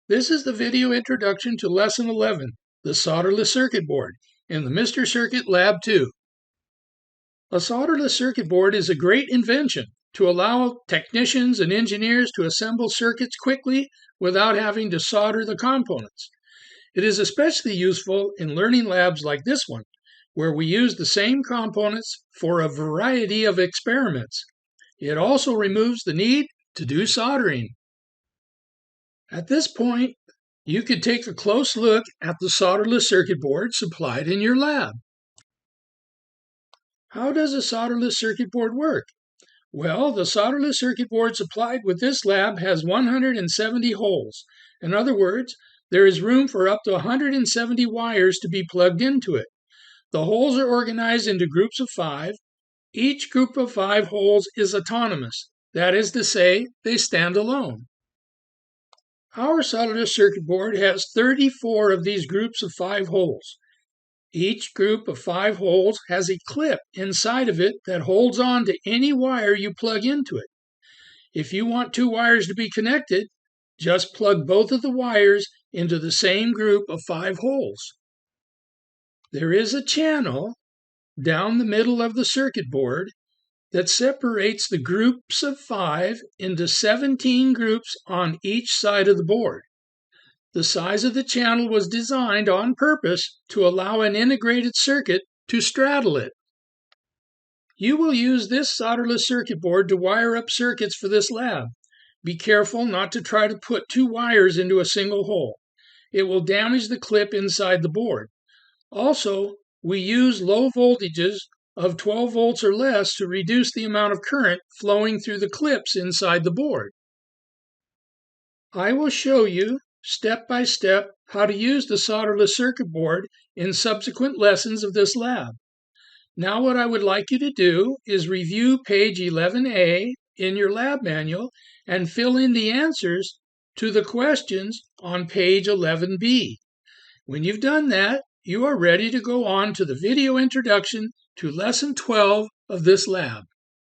This is the video introduction to Lesson 11, the solderless circuit board, in the Mr. Circuit Lab 2. A solderless circuit board is a great invention to allow technicians and engineers to assemble circuits quickly without having to solder the components. It is especially useful in learning labs like this one, where we use the same components for a variety of experiments. It also removes the need to do soldering. At this point, you could take a close look at the solderless circuit board supplied in your lab. How does a solderless circuit board work? Well, the solderless circuit board supplied with this lab has 170 holes. In other words, there is room for up to 170 wires to be plugged into it. The holes are organized into groups of 5. Each group of 5 holes is autonomous. That is to say, they stand alone. Our solderless circuit board has 34 of these groups of 5 holes. Each group of 5 holes has a clip inside of it that holds on to any wire you plug into it. If you want 2 wires to be connected, just plug both of the wires into the same group of 5 holes. There is a channel down the middle of the circuit board that separates the groups of 5 into 17 groups on each side of the board. The size of the channel was designed on purpose to allow an integrated circuit to straddle it. You will use this solderless circuit board to wire up circuits for this lab. Be careful not to try to put 2 wires into a single hole. It will damage the clip inside the board. Also, we use low voltages of 12 volts or less to reduce the amount of current flowing through the clips inside the board. I will show you step by step how to use the solderless circuit board in subsequent lessons of this lab. Now what I would like you to do is review page 11A in your lab manual and fill in the answers to the questions on page 11B. When you've done that, you are ready to go on to the video introduction to Lesson 12 of this lab.